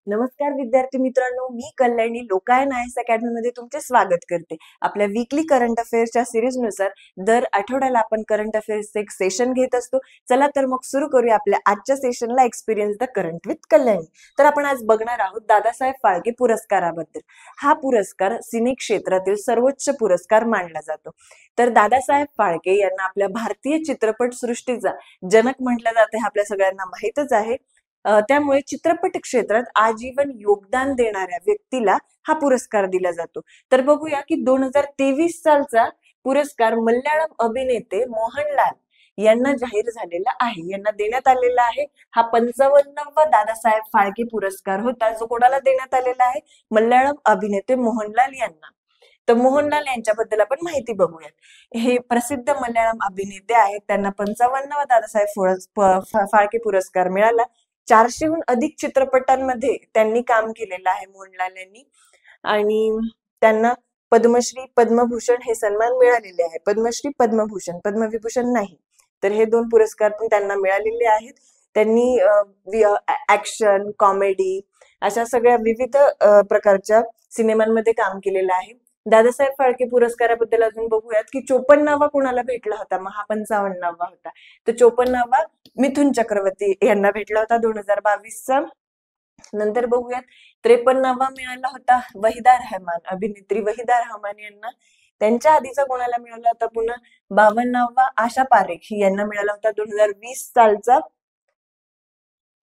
नमस्कार विद्यार्थी मित्रांनो, मी कल्याणी लोकायन आयएस अकॅडमी मध्ये तुमचे स्वागत करते. आपल्या वीकली करंट अफेअर्सच्या सिरीज नुसार दर आठवड्याला आपण करंट अफेअर्सचे एक सेशन घेत असतो. चला तर मग सुरू करूया आपल्या आजच्या सेशनला experience the current with Kalyani. तर आपण आज बघणार आहोत दादासाहेब फाळके पुरस्काराबद्दल. हा पुरस्कार सिने क्षेत्रातील सर्वोच्च पुरस्कार मानला जातो. तर दादासाहेब फाळके यांना आपल्या भारतीय चित्रपट सृष्टीचा जनक म्हटलं जाते, हे आपल्या सगळ्यांना माहीतच आहे. त्यामुळे चित्रपट क्षेत्रात आजीवन योगदान देणाऱ्या व्यक्तीला हा पुरस्कार दिला जातो. तर बघूया की 2023 सालचा पुरस्कार मल्याळम अभिनेते मोहनलाल यांना जाहीर झालेला आहे, यांना देण्यात आलेला आहे. हा 55वा दादासाहेब फाळके पुरस्कार होता, जो कोणाला देण्यात आलेला आहे? मल्याळम अभिनेते मोहनलाल यांना. तर मोहनलाल यांच्याबद्दल आपण माहिती बघूयात. हे प्रसिद्ध मल्याळम अभिनेते आहेत, त्यांना 55वा दादासाहेब फाळके पुरस्कार मिळाला. 400हून अधिक चित्रपटांमध्ये त्यांनी काम केलेलं आहे मोहनलाल यांनी, आणि त्यांना पद्मश्री, पद्मभूषण हे सन्मान मिळालेले आहे. पद्मश्री, पद्मभूषण, पद्मविभूषण नाही. तर हे 2 पुरस्कार पण त्यांना मिळालेले आहेत. त्यांनी ऍक्शन, कॉमेडी अशा सगळ्या विविध प्रकारच्या सिनेमांमध्ये काम केलेलं आहे. दादासाहेब फाळके पुरस्काराबद्दल अजून बघूयात की 54वा कोणाला भेटला होता? मग हा 55वा होता. तर 54वा मिथुन चक्रवर्ती यांना भेटला होता 2022चा. नंतर बघूयात 53वा मिळाला होता वहिदा रहमान, अभिनेत्री वहिदा रहमान यांना. त्यांच्या आधीचा कोणाला मिळाला होता? पुन्हा 52वा आशा पारेख यांना मिळाला होता 2020 सालचा.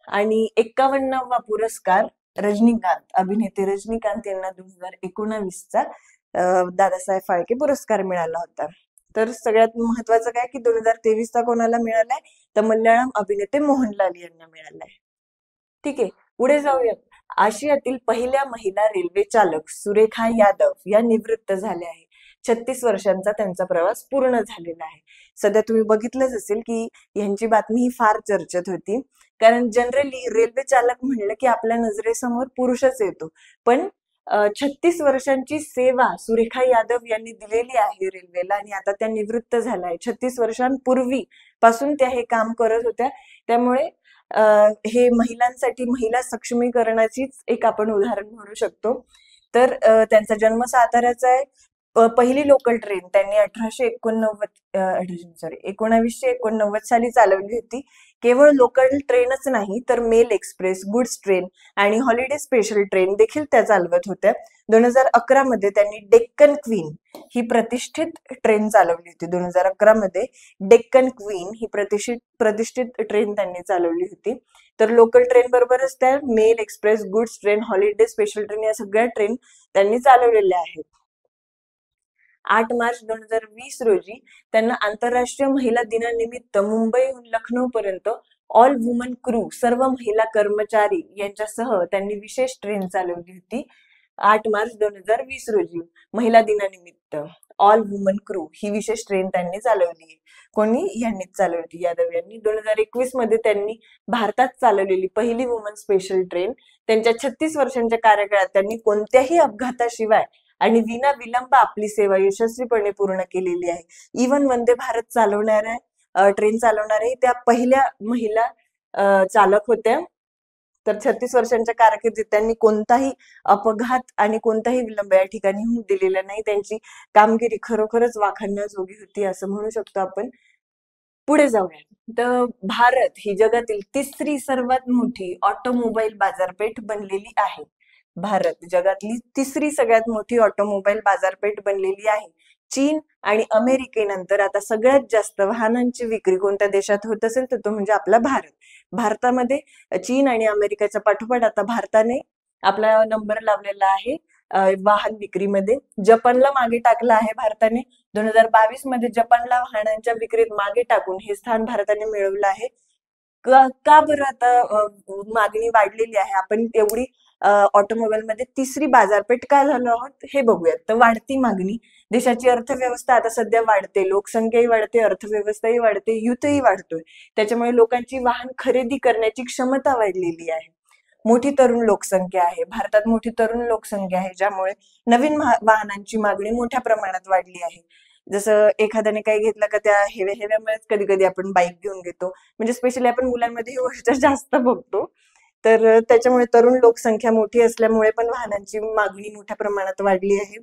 आणि 51वा पुरस्कार रजनीकांत, अभिनेते रजनीकांत यांना 2019चा दादासाहेब फाळके पुरस्कार मिळाला होता. तर सगळ्यात महत्वाचं काय की 2023चा कोणाला मिळालाय? तर मल्याळम अभिनेते मोहनलाल यांना मिळालाय. ठीक आहे, पुढे जाऊयात. आशियातील पहिल्या महिला रेल्वे चालक सुरेखा यादव या निवृत्त झाल्या आहे. 36 वर्षांचा त्यांचा प्रवास पूर्ण झालेला आहे. सध्या तुम्ही बघितलंच असेल की यांची बातमी ही फार चर्चेत होती, कारण जनरली रेल्वे चालक म्हणलं की आपल्या नजरेसमोर पुरुषच येतो. पण 36 वर्षांची सेवा सुरेखा यादव यांनी दिलेली आहे रेल्वेला, आणि आता त्या निवृत्त झाल्या आहेत. 36 वर्षांपूर्वी पासून त्या हे काम करत होत्या. त्यामुळे हे महिलांसाठी महिला सक्षमीकरणाचीच एक आपण उदाहरण म्हणू शकतो. तर त्यांचा जन्म साताऱ्याचा आहे. पहिली लोकल ट्रेन त्यांनी 1989 साली चालवली होती. केवळ लोकल ट्रेनच नाही तर मेल एक्सप्रेस, गुड्स ट्रेन आणि हॉलिडे स्पेशल ट्रेन देखील त्या चालवत होत्या. 2011 मध्ये त्यांनी डेक्कन क्वीन ही प्रतिष्ठित ट्रेन चालवली होती. 2011 मध्ये डेक्कन क्वीन ही प्रतिष्ठित ट्रेन त्यांनी चालवली होती. तर लोकल ट्रेन बरोबरच त्या mail express, goods train, holiday special train या सगळ्या ट्रेन त्यांनी चालवलेल्या आहेत. 8 मार्च 2020 रोजी त्यांना आंतरराष्ट्रीय महिला दिनानिमित्त मुंबईहून लखनौ पर्यंत ऑल वुमन क्रू, सर्व महिला कर्मचारी यांच्यासह त्यांनी विशेष ट्रेन चालवली होती. 8 मार्च 2020 रोजी महिला दिनानिमित्त ऑल वुमन क्रू ही विशेष ट्रेन त्यांनी चालवली. कोणी? यांनीच चालवली होती, यादव यांनी. 2021 मध्ये त्यांनी भारतात चालवलेली पहिली वुमन स्पेशल ट्रेन. त्यांच्या 36 वर्षांच्या कार्यकाळात त्यांनी कोणत्याही अपघाताशिवाय आणि विना विलंब आपली सेवा यशस्वीपणे पूर्ण केलेली आहे. इव्हन वंदे भारत चालवणाऱ्या ट्रेन चालवणाऱ्या त्या पहिल्या महिला चालक होत्या. तर 36 वर्षांच्या कारकिर्दीत त्यांनी कोणताही अपघात आणि कोणताही विलंब या ठिकाणी होऊ दिलेला नाही. त्यांची कामगिरी खरोखरच वाखाणण्याजोगी होती असं म्हणू शकतो आपण. पुढे जाऊया. तर भारत ही जगातील 3री सर्वात मोठी ऑटोमोबाईल बाजारपेठ बनलेली आहे. भारत जगातली 3री सगळ्यात मोठी ऑटोमोबाईल बाजारपेठ बनलेली आहे. चीन आणि अमेरिकेनंतर आता सगळ्यात जास्त वाहनांची विक्री कोणत्या देशात होत असेल तर तो म्हणजे आपला भारत. भारतामध्ये चीन आणि अमेरिकेच्या पाठोपाठ आता भारताने आपला नंबर लावलेला आहे वाहन विक्रीमध्ये. जपानला मागे टाकलं आहे भारताने. 2022 मध्ये जपानला वाहनांच्या विक्रीत मागे टाकून हे स्थान भारताने मिळवलं आहे. का बरं आता मागणी वाढलेली आहे? आपण एवढी ऑटोमोबाईल मध्ये 3री बाजारपेठ का झालो आहोत हे बघूयात. तर वाढती मागणी, देशाची अर्थव्यवस्था आता सध्या वाढते, लोकसंख्याही वाढते, अर्थव्यवस्थाही वाढते, युद्धही वाढतोय. त्याच्यामुळे लोकांची वाहन खरेदी करण्याची क्षमता वाढलेली आहे. मोठी तरुण लोकसंख्या आहे भारतात, मोठी तरुण लोकसंख्या आहे, ज्यामुळे नवीन वाहनांची मागणी मोठ्या प्रमाणात वाढली आहे. जसं एखाद्याने काही घेतलं का त्या हेव्यामुळेच कधी कधी आपण बाईक घेऊन घेतो. म्हणजे स्पेशली आपण मुलांमध्ये ही गोष्ट जास्त बघतो. तर त्याच्यामुळे तरुण लोकसंख्या मोठी असल्यामुळे पण वाहनांची मागणी मोठ्या प्रमाणात वाढली आहे.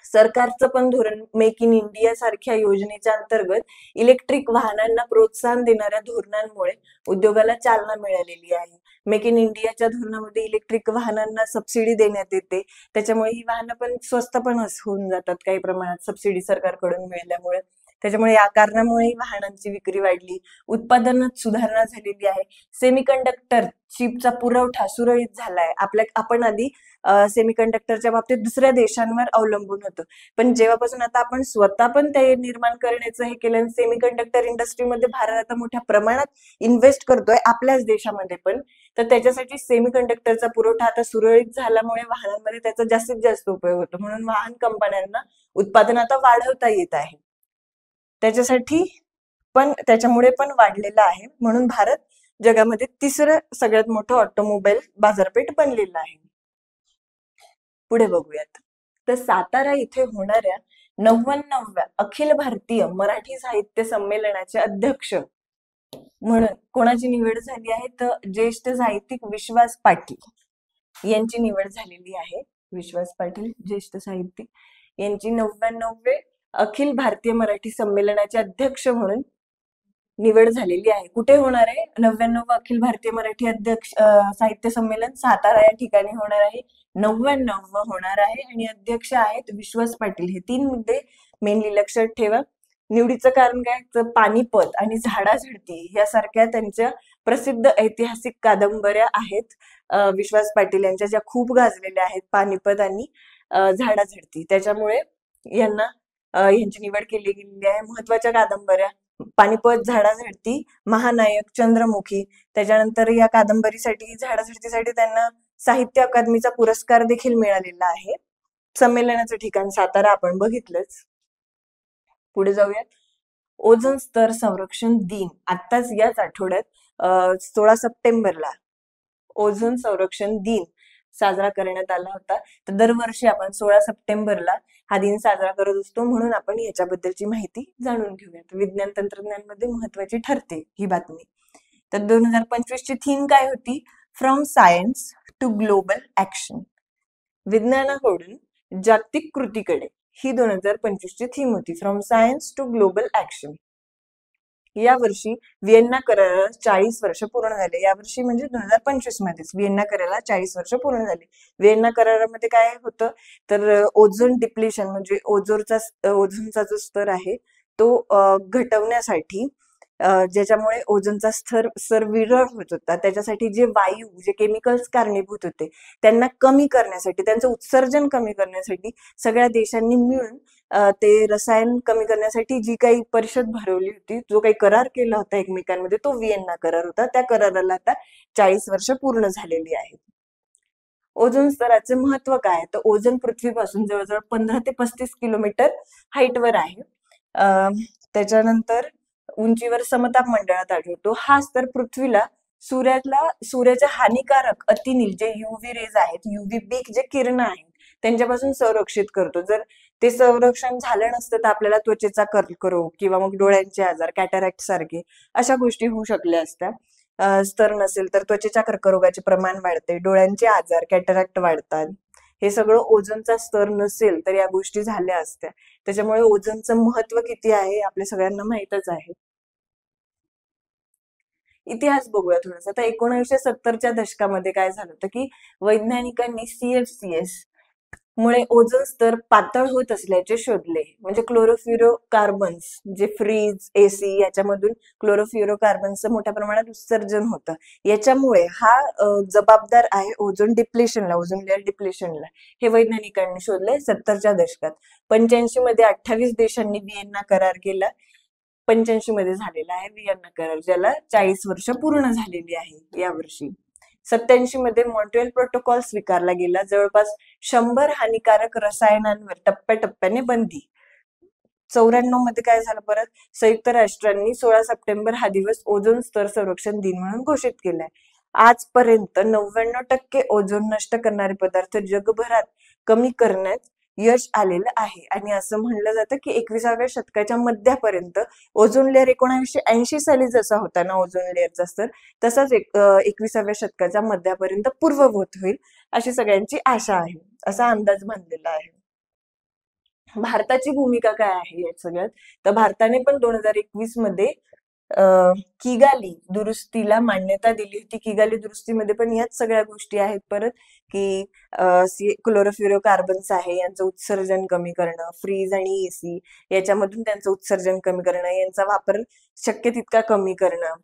सरकारचं पण धोरण मेक इन इंडिया सारख्या योजनेच्या अंतर्गत इलेक्ट्रिक वाहनांना प्रोत्साहन देणाऱ्या धोरणांमुळे उद्योगाला चालना मिळालेली आहे. मेक इन इंडियाच्या धोरणामध्ये इलेक्ट्रिक वाहनांना सबसिडी देण्यात येते. त्याच्यामुळे ही वाहनं पण स्वस्त पण होऊन जातात काही प्रमाणात सबसिडी सरकारकडून मिळाल्यामुळे. त्याच्यामुळे या कारणामुळे वाहनांची विक्री वाढली, उत्पादनात सुधारणा झालेली आहे. सेमीकंडक्टर चिपचा पुरवठा सुरळीत झालाय. आपण आधी सेमीकंडक्टरच्या बाबतीत दुसऱ्या देशांवर अवलंबून होतो, पण जेव्हापासून आता आपण स्वतः पण ते निर्माण करण्याचं हे केलं, सेमीकंडक्टर इंडस्ट्रीमध्ये भारत आता मोठ्या प्रमाणात इन्व्हेस्ट करतोय आपल्याच देशामध्ये पण, तर त्याच्यासाठी सेमीकंडक्टरचा पुरवठा आता सुरळीत झाल्यामुळे वाहनांमध्ये त्याचा जास्तीत जास्त उपयोग होतो. म्हणून वाहन कंपन्यांना उत्पादन आता वाढवता येत आहे. त्याच्यामुळे पण वाढलेलं आहे. म्हणून भारत जगामध्ये तिसरं सगळ्यात मोठं ऑटोमोबाईल बाजारपेठ बनलेलं आहे. पुढे बघूयात. तर सातारा इथे होणाऱ्या 99व्या अखिल भारतीय मराठी साहित्य संमेलनाचे अध्यक्ष म्हणून कोणाची निवड झाली आहे, तर ज्येष्ठ साहित्यिक विश्वास पाटील यांची निवड झालेली आहे. विश्वास पाटील ज्येष्ठ साहित्यिक यांची 99वे अखिल भारतीय मराठी संमेलनाचे अध्यक्ष म्हणून निवड झालेली आहे. कुठे होणार आहे 99वा अखिल भारतीय मराठी साहित्य संमेलन? सातारा या ठिकाणी होणार आहे. 99व होणार आहे आणि अध्यक्ष आहेत विश्वास पाटील. हे 3 मुद्दे मेनली लक्षात ठेवा. निवडीचं कारण काय, तर पानिपत आणि झाडाझडती यासारख्या त्यांच्या प्रसिद्ध ऐतिहासिक कादंबऱ्या आहेत विश्वास पाटील यांच्या, ज्या खूप गाजलेल्या आहेत, पानिपत आणि झाडाझडती. त्याच्यामुळे यांची निवड केली गेलेली आहे. महत्वाच्या कादंबऱ्या पानिपत, झाडाझडती, महानायक, चंद्रमुखी. त्याच्यानंतर या कादंबरीसाठी, झाडाझडतीसाठी त्यांना साहित्य अकादमीचा पुरस्कार देखील मिळालेला आहे. संमेलनाचं ठिकाण सातारा आपण बघितलंच. पुढे जाऊयात. ओझोन स्तर संरक्षण दिन आताच याच आठवड्यात 16 सप्टेंबरला ओझोन संरक्षण दिन साजरा करण्यात आला होता. तर दरवर्षी आपण 16 सप्टेंबरला हा दिन साजरा करत असतो, म्हणून आपण याच्याबद्दलची माहिती जाणून घेऊयात. विज्ञान तंत्रज्ञान मध्ये महत्वाची ठरते ही बातमी. तर 2025 ची थीम काय होती? From science to global action. विज्ञानाकडून जागतिक कृतीकडे, ही 2025 ची थीम होती. From science to global action. या वर्षी व्हिएन्ना कराराला 40 वर्ष पूर्ण झाले. यावर्षी म्हणजे 2025 मध्येच व्हिएन्ना कराराला 40 वर्ष पूर्ण झाले. व्हिएन्ना करारामध्ये काय होतं, तर ओझोन डिप्लेशन म्हणजे ओझोनचा जो स्तर आहे तो घटवण्यासाठी, ज्याच्यामुळे ओझोनचा स्तर विरळ होत होता, त्याच्यासाठी जे वायू, जे केमिकल्स कारणीभूत होते त्यांना कमी करण्यासाठी, त्यांचं उत्सर्जन कमी करण्यासाठी सगळ्या देशांनी मिळून ते रसायन कमी करण्यासाठी जी काही परिषद भरवली होती, जो काही करार केला होता एकमेकांमध्ये, तो व्हिएन्ना करार होता. त्या कराराला आता 40 वर्ष पूर्ण झालेली आहेत. ओझोन स्तराचे महत्व काय, तर ओझोन पृथ्वीपासून जवळजवळ 15 ते 35 किलोमीटर हाईटवर आहे. त्याच्यानंतर उंचीवर समताप मंडळात आढळतो. हा स्तर पृथ्वीला सूर्याच्या हानिकारक अतिनील जे युव्ही रेज आहेत, युव्ही बी जे किरण आहेत, त्यांच्यापासून संरक्षित करतो. जर ते संरक्षण झालं नसतं तर आपल्याला त्वचेचा कर्करोग किंवा मग डोळ्यांचे आजार, कॅटरॅक्ट सारखे अशा गोष्टी होऊ शकल्या असत्या. स्तर नसेल तर त्वचेच्या कर्करोगाचे प्रमाण वाढते, डोळ्यांचे आजार, कॅटरॅक्ट वाढतात. हे सगळं ओझोनचा स्तर नसेल तर या गोष्टी झाल्या असत्या. त्याच्यामुळे ओझोनचं महत्व किती आहे आपल्या सगळ्यांना माहितच आहे. इतिहास बघूया थोडासा. तर 1970च्या दशकामध्ये काय झालं होतं की वैज्ञानिकांनी CFCS मुळे ओझोन स्तर पातळ होत असल्याचे शोधले. म्हणजे क्लोरोफ्लोरोकार्बन्स, जे फ्रीज, AC याच्यामधून क्लोरोफ्लोरोकार्बन्सचं मोठ्या प्रमाणात उत्सर्जन होतं. याच्यामुळे हा जबाबदार आहे ओझोन डिप्लेशनला, ओझोन लेअर डिप्लेशनला. हे वैज्ञानिकांनी शोधलंय 70च्या दशकात. 85 मध्ये 28 देशांनी व्हिएन्ना करार केला. 85 मध्ये झालेला आहे व्हिएन्ना करार, ज्याला 40 वर्ष पूर्ण झालेली आहे यावर्षी. 87 मध्ये मॉन्ट्रियल प्रोटोकॉल स्वीकारला गेला. जवळपास 100 हानिकारक रसायनांवर टप्प्याटप्प्याने बंदी. 94 मध्ये काय झालं परत, संयुक्त राष्ट्रांनी 16 सप्टेंबर हा दिवस ओझोन स्तर संरक्षण दिन म्हणून घोषित केलाय. आजपर्यंत 99% ओझोन नष्ट करणारे पदार्थ जगभरात कमी करण्यात यश आलेलं आहे. आणि असं म्हणलं जातं की 21व्या शतकाच्या मध्यापर्यंत ओझोन लेअर 1980 साली जसा होता ना ओझोन लेअरचा स्तर, तसाच 21व्या शतकाच्या मध्यापर्यंत पूर्वभूत होईल अशी सगळ्यांची आशा आहे, असा अंदाज बांधलेला आहे. भारताची भूमिका काय आहे या सगळ्यात? तर भारताने पण 2021 मध्ये किगाली दुरुस्तीला मान्यता दिली होती. किगाली दुरुस्तीमध्ये पण याच सगळ्या गोष्टी आहेत परत, की क्लोरोफ्लोरोकार्बन्स आहे यांचं उत्सर्जन कमी करणं, फ्रीज आणि एसी याच्यामधून त्यांचं उत्सर्जन कमी करणं, यांचा वापर शक्य तितका कमी करणं,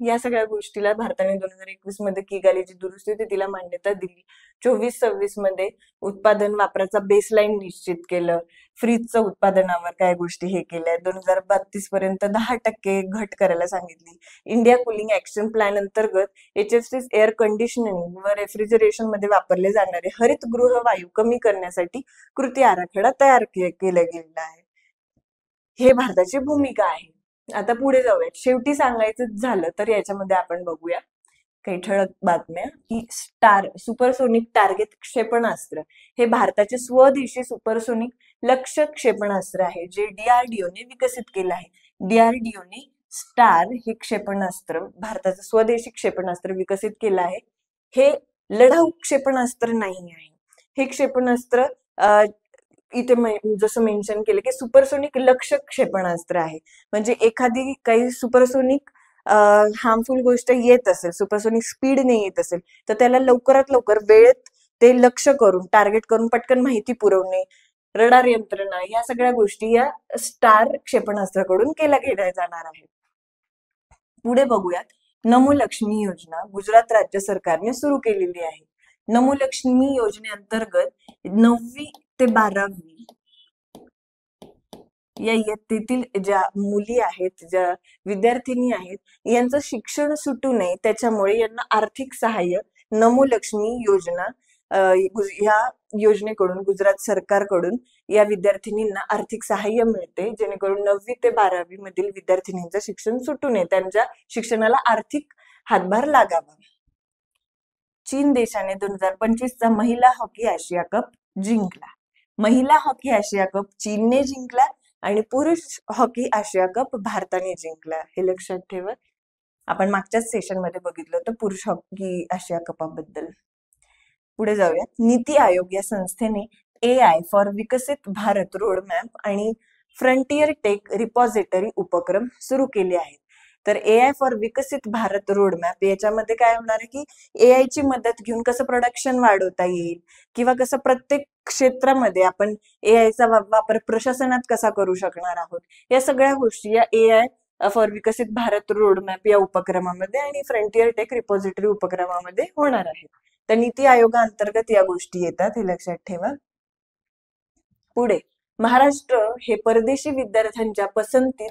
या सगळ्या गोष्टीला भारताने 2021 मध्ये किगालीची दुरुस्ती होती तिला मान्यता दिली. 24-26 मध्ये उत्पादन वापराचा बेसलाईन निश्चित केलं. फ्रीजचं उत्पादनावर काय गोष्टी हे केल्या. 2032 पर्यंत 10% घट करायला सांगितली. इंडिया कूलिंग ऍक्शन प्लॅन अंतर्गत HFC एअर कंडिशनिंग व रेफ्रिजरेशन मध्ये वापरले जाणारे हरितगृह वायू कमी करण्यासाठी कृती आराखडा तयार केला गेलेला आहे. हे भारताची भूमिका आहे. आता पुढे जाऊयात. शेवटी सांगायचं झालं तर याच्यामध्ये आपण बघूया काही ठळक बातम्या, की स्टार सुपरसोनिक टार्गेट क्षेपणास्त्र हे भारताचे स्वदेशी सुपरसोनिक लक्ष्य क्षेपणास्त्र आहे, जे DRDOने विकसित केलं आहे. DRDOने स्टार हे क्षेपणास्त्र, भारताचं स्वदेशी क्षेपणास्त्र विकसित केलं आहे. हे लढाऊ क्षेपणास्त्र नाही आहे. हे क्षेपणास्त्र इथे जसं मेन्शन केलं की सुपरसोनिक लक्ष्य क्षेपणास्त्र आहे. म्हणजे एखादी काही सुपरसोनिक हार्मफुल गोष्ट येत असेल, सुपरसोनिक स्पीडने येत असेल, तर त्याला लवकरात लवकर वेळेत ते लक्ष्य करून टार्गेट करून पटकन माहिती पुरवणे, रडार यंत्रणा, या सगळ्या गोष्टी या स्टार क्षेपणास्त्राकडून केल्या जाणार आहेत. पुढे बघूयात. नमो लक्ष्मी योजना गुजरात राज्य सरकारने सुरू केलेली आहे. नमो लक्ष्मी योजनेअंतर्गत 9वी ते 12वी या इयत्तेतील ज्या मुली आहेत, ज्या विद्यार्थिनी आहेत, यांचं शिक्षण सुटू नये त्याच्यामुळे यांना आर्थिक सहाय्य नमो लक्ष्मी योजना या योजनेकडून, गुजरात सरकारकडून या विद्यार्थिनींना आर्थिक सहाय्य मिळते, जेणेकरून 9वी ते 12वी मधील विद्यार्थिनींचं शिक्षण सुटू नये, त्यांच्या शिक्षणाला आर्थिक हातभार लागावा. चीन देशाने 2025चा महिला हॉकी आशिया कप जिंकला. महिला हॉकी आशिया कप चीनने जिंकला आणि पुरुष हॉकी आशिया कप भारताने जिंकला. हे लक्षात ठेवा. आपण मागच्याच सेशन मध्ये बघितलं होतं पुरुष हॉकी आशिया कपाबद्दल. पुढे जाऊयात. नीती आयोग या संस्थेने AI फॉर विकसित भारत रोडमॅप आणि फ्रंटियर टेक रिपॉझिटरी उपक्रम सुरू केले आहेत. तर AI फॉर विकसित भारत रोडमॅप याच्यामध्ये काय होणार आहे की AI ची मदत घेऊन कसं प्रोडक्शन वाढवता येईल, किंवा कसं प्रत्येक क्षेत्रामध्ये आपण AI चा वापर प्रशासनात कसा करू शकणार आहोत, या सगळ्या गोष्टी या AI फॉर विकसित भारत रोडमॅप या उपक्रमामध्ये आणि फ्रंटियर टेक रिपॉझिटरी उपक्रमामध्ये होणार आहेत. तर नीती आयोगाअंतर्गत या गोष्टी येतात, हे लक्षात ठेवा. पुढे, महाराष्ट्र हे परदेशी विद्यार्थ्यांच्या पसंतीत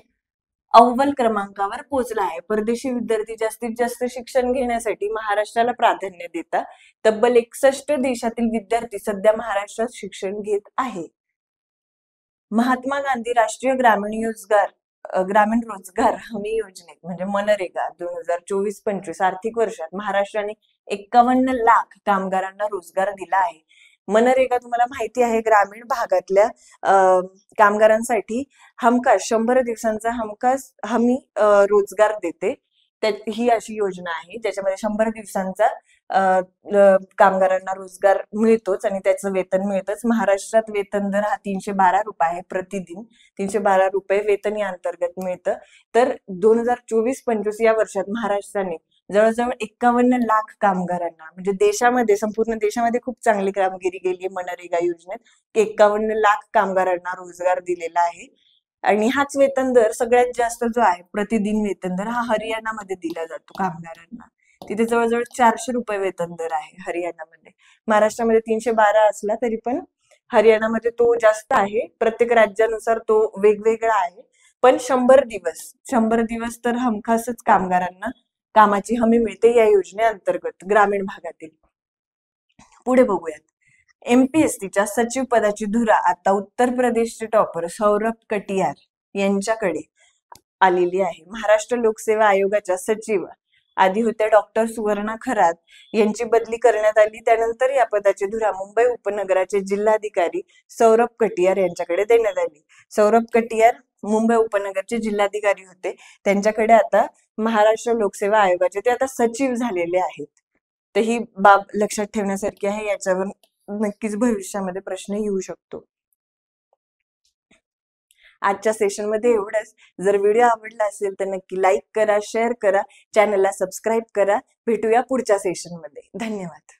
अव्वल क्रमांकावर पोहोचला आहे. परदेशी विद्यार्थी जास्तीत जास्त शिक्षण घेण्यासाठी महाराष्ट्राला प्राधान्य देतात. तब्बल 61 देशातील विद्यार्थी सध्या महाराष्ट्रात शिक्षण घेत आहे. महात्मा गांधी राष्ट्रीय ग्रामीण रोजगार हमी योजनेत म्हणजे मनरेगा 2024-25 आर्थिक वर्षात महाराष्ट्राने 51 लाख कामगारांना रोजगार दिला आहे. मनरेगा तुम्हाला माहिती आहे, ग्रामीण भागातल्या कामगारांसाठी हमखास 100 दिवसांचा हमखास हमी रोजगार देते. ही अशी योजना आहे ज्याच्यामध्ये 100 दिवसांचा कामगारांना रोजगार मिळतोच आणि त्याचं वेतन मिळतच. महाराष्ट्रात वेतन दर हा 312 रुपये आहे प्रतिदिन. 312 रुपये वेतन या अंतर्गत मिळतं. तर 2024-25 या वर्षात महाराष्ट्राने जवळजवळ 51 लाख कामगारांना, म्हणजे देशामध्ये, संपूर्ण देशामध्ये खूप चांगली कामगिरी केली आहे मनरेगा योजनेत. 51 लाख कामगारांना रोजगार दिलेला आहे. आणि हाच वेतन दर सगळ्यात जास्त जो आहे प्रतिदिन वेतन दर हा हरियाणामध्ये दिला जातो कामगारांना. तिथे जवळजवळ 400 रुपये वेतन दर आहे हरियाणामध्ये. महाराष्ट्रामध्ये 312 असला तरी पण हरियाणामध्ये तो जास्त आहे. प्रत्येक राज्यानुसार तो वेगवेगळा आहे. पण 100 दिवस तर हमखासच कामगारांना कामाची हमी मिळते या योजनेअंतर्गत ग्रामीण भागातील. पुढे बघूयात. MPSCच्या सचिव पदाची धुरा आता उत्तर प्रदेशचे टॉपर सौरभ कटियार यांच्याकडे आलेली आहे. महाराष्ट्र लोकसेवा आयोगाच्या सचिव आधी होत्या डॉक्टर सुवर्णा खरात, यांची बदली करण्यात आली. त्यानंतर या पदाची धुरा मुंबई उपनगराचे जिल्हाधिकारी सौरभ कटियार यांच्याकडे देण्यात आली. सौरभ कटियार मुंबई उपनगरचे जिल्हाधिकारी होते. त्यांच्याकडे आता महाराष्ट्र लोकसेवा आयोगाचे ते आता सचिव झालेले आहेत. तर ही बाब लक्षात ठेवण्यासारखी आहे. याच्यावर नक्कीच भविष्यामध्ये प्रश्न येऊ शकतो. आजच्या सेशनमध्ये एवढंच. जर व्हिडिओ आवडला असेल तर नक्की लाईक करा, शेअर करा, चॅनलला सबस्क्राईब करा. भेटूया पुढच्या सेशनमध्ये. धन्यवाद.